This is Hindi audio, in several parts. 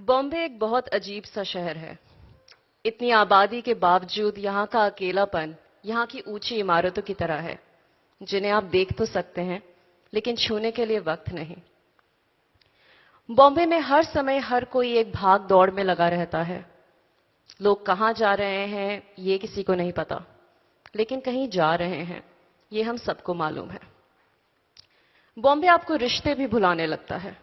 बॉम्बे एक बहुत अजीब सा शहर है। इतनी आबादी के बावजूद यहाँ का अकेलापन यहाँ की ऊंची इमारतों की तरह है, जिन्हें आप देख तो सकते हैं, लेकिन छूने के लिए वक्त नहीं। बॉम्बे में हर समय हर कोई एक भाग दौड़ में लगा रहता है। लोग कहाँ जा रहे हैं ये किसी को नहीं पता, लेकिन कहीं जा रहे हैं ये हम सबको मालूम है। बॉम्बे आपको रिश्ते भी भुलाने लगता है।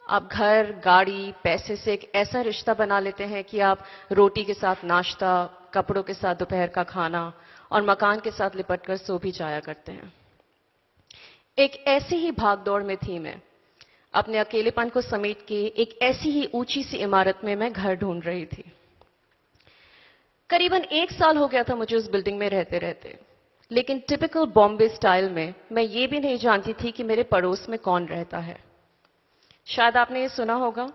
आप घर, गाड़ी, पैसे से एक ऐसा रिश्ता बना लेते हैं कि आप रोटी के साथ नाश्ता, कपड़ों के साथ दोपहर का खाना और मकान के साथ लिपट कर सो भी जाया करते हैं। एक ऐसी ही भागदौड़ में थी मैं। अपने अकेलेपन को समेट के एक ऐसी ही ऊंची सी इमारत में मैं घर ढूंढ रही थी। करीबन 1 साल हो गया था मुझे उस बिल्डिंग में रहते रहते, लेकिन टिपिकल बॉम्बे स्टाइल में मैं ये भी नहीं जानती थी कि मेरे पड़ोस में कौन रहता है। शायद आपने ये सुना होगा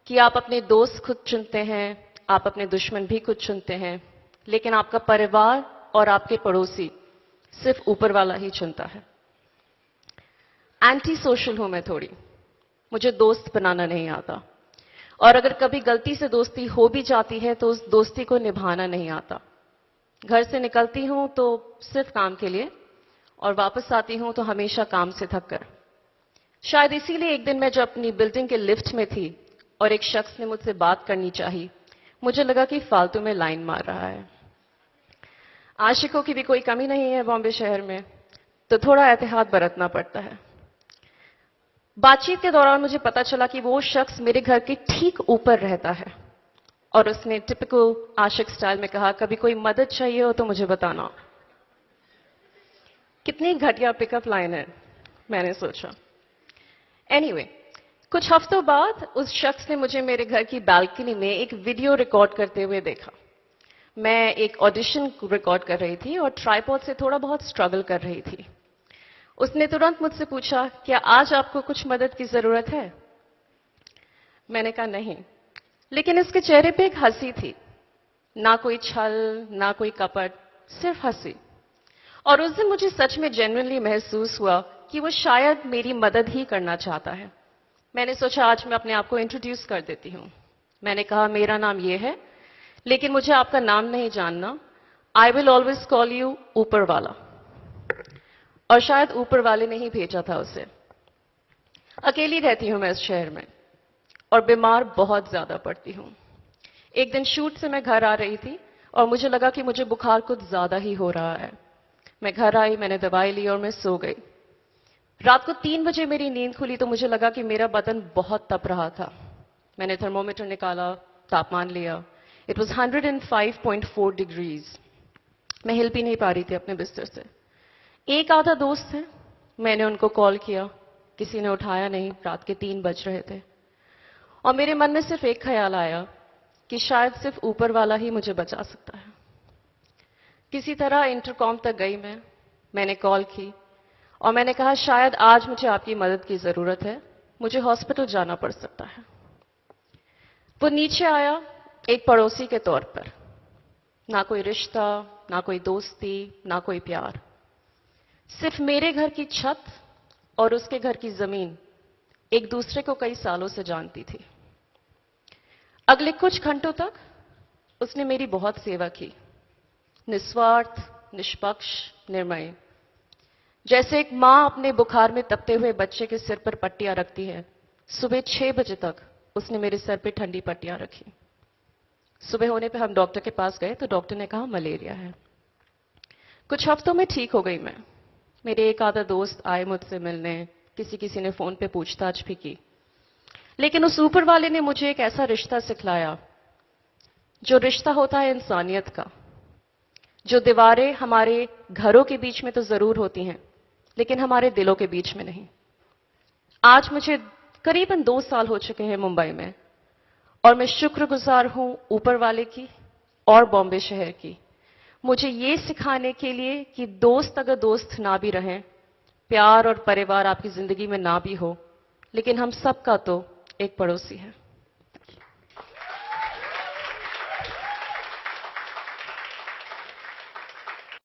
कि आप अपने दोस्त खुद चुनते हैं, आप अपने दुश्मन भी खुद चुनते हैं, लेकिन आपका परिवार और आपके पड़ोसी सिर्फ ऊपर वाला ही चुनता है। एंटी सोशल हूं मैं थोड़ी। मुझे दोस्त बनाना नहीं आता, और अगर कभी गलती से दोस्ती हो भी जाती है तो उस दोस्ती को निभाना नहीं आता। घर से निकलती हूं तो सिर्फ काम के लिए, और वापस आती हूं तो हमेशा काम से थक कर। शायद इसीलिए एक दिन मैं जब अपनी बिल्डिंग के लिफ्ट में थी और एक शख्स ने मुझसे बात करनी चाहिए, मुझे लगा कि फालतू में लाइन मार रहा है। आशिकों की भी कोई कमी नहीं है बॉम्बे शहर में, तो थोड़ा एहतियात बरतना पड़ता है। बातचीत के दौरान मुझे पता चला कि वो शख्स मेरे घर के ठीक ऊपर रहता है, और उसने टिपिकल आशिक स्टाइल में कहा, कभी कोई मदद चाहिए हो तो मुझे बताना। कितनी घटिया पिकअप लाइन है, मैंने सोचा। एनीवे, कुछ हफ्तों बाद उस शख्स ने मुझे मेरे घर की बालकनी में एक वीडियो रिकॉर्ड करते हुए देखा। मैं एक ऑडिशन रिकॉर्ड कर रही थी और ट्राइपॉड से थोड़ा बहुत स्ट्रगल कर रही थी। उसने तुरंत मुझसे पूछा, क्या आज आपको कुछ मदद की जरूरत है? मैंने कहा नहीं, लेकिन इसके चेहरे पे एक हंसी थी। ना कोई छल, ना कोई कपट, सिर्फ हंसी। और उस दिन मुझे सच में जेन्युइनली महसूस हुआ कि वो शायद मेरी मदद ही करना चाहता है। मैंने सोचा आज मैं अपने आप को इंट्रोड्यूस कर देती हूं। मैंने कहा, मेरा नाम ये है, लेकिन मुझे आपका नाम नहीं जानना। I will always call you ऊपर वाला। और शायद ऊपर वाले ने ही भेजा था उसे। अकेली रहती हूं मैं इस शहर में, और बीमार बहुत ज्यादा पड़ती हूं। एक दिन शूट से मैं घर आ रही थी और मुझे लगा कि मुझे बुखार कुछ ज्यादा ही हो रहा है। मैं घर आई, मैंने दवाई ली और मैं सो गई। रात को 3 बजे मेरी नींद खुली तो मुझे लगा कि मेरा बदन बहुत तप रहा था। मैंने थर्मोमीटर निकाला, तापमान लिया। It was 105.4 degrees. मैं हिल भी नहीं पा रही थी अपने बिस्तर से। एक आधा दोस्त है, मैंने उनको कॉल किया, किसी ने उठाया नहीं। रात के 3 बज रहे थे, और मेरे मन में सिर्फ एक ख्याल आया कि शायद सिर्फ ऊपर वाला ही मुझे बचा सकता है। किसी तरह इंटरकॉम तक गई मैंने कॉल की और मैंने कहा, शायद आज मुझे आपकी मदद की जरूरत है, मुझे हॉस्पिटल जाना पड़ सकता है। वो नीचे आया एक पड़ोसी के तौर पर। ना कोई रिश्ता, ना कोई दोस्ती, ना कोई प्यार। सिर्फ मेरे घर की छत और उसके घर की जमीन एक दूसरे को कई सालों से जानती थी। अगले कुछ घंटों तक उसने मेरी बहुत सेवा की, निस्वार्थ, निष्पक्ष, निर्मय। जैसे एक मां अपने बुखार में तपते हुए बच्चे के सिर पर पट्टियां रखती है, सुबह 6 बजे तक उसने मेरे सर पे ठंडी पट्टियां रखी। सुबह होने पे हम डॉक्टर के पास गए तो डॉक्टर ने कहा मलेरिया है। कुछ हफ्तों में ठीक हो गई मैं। मेरे एक आधा दोस्त आए मुझसे मिलने, किसी किसी ने फोन पे पूछताछ भी की। लेकिन उस ऊपर वाले ने मुझे एक ऐसा रिश्ता सिखलाया, जो रिश्ता होता है इंसानियत का। जो दीवारें हमारे घरों के बीच में तो जरूर होती हैं, लेकिन हमारे दिलों के बीच में नहीं। आज मुझे करीबन 2 साल हो चुके हैं मुंबई में, और मैं शुक्रगुजार हूं ऊपर वाले की और बॉम्बे शहर की, मुझे ये सिखाने के लिए कि दोस्त अगर दोस्त ना भी रहें, प्यार और परिवार आपकी जिंदगी में ना भी हो, लेकिन हम सबका तो एक पड़ोसी है।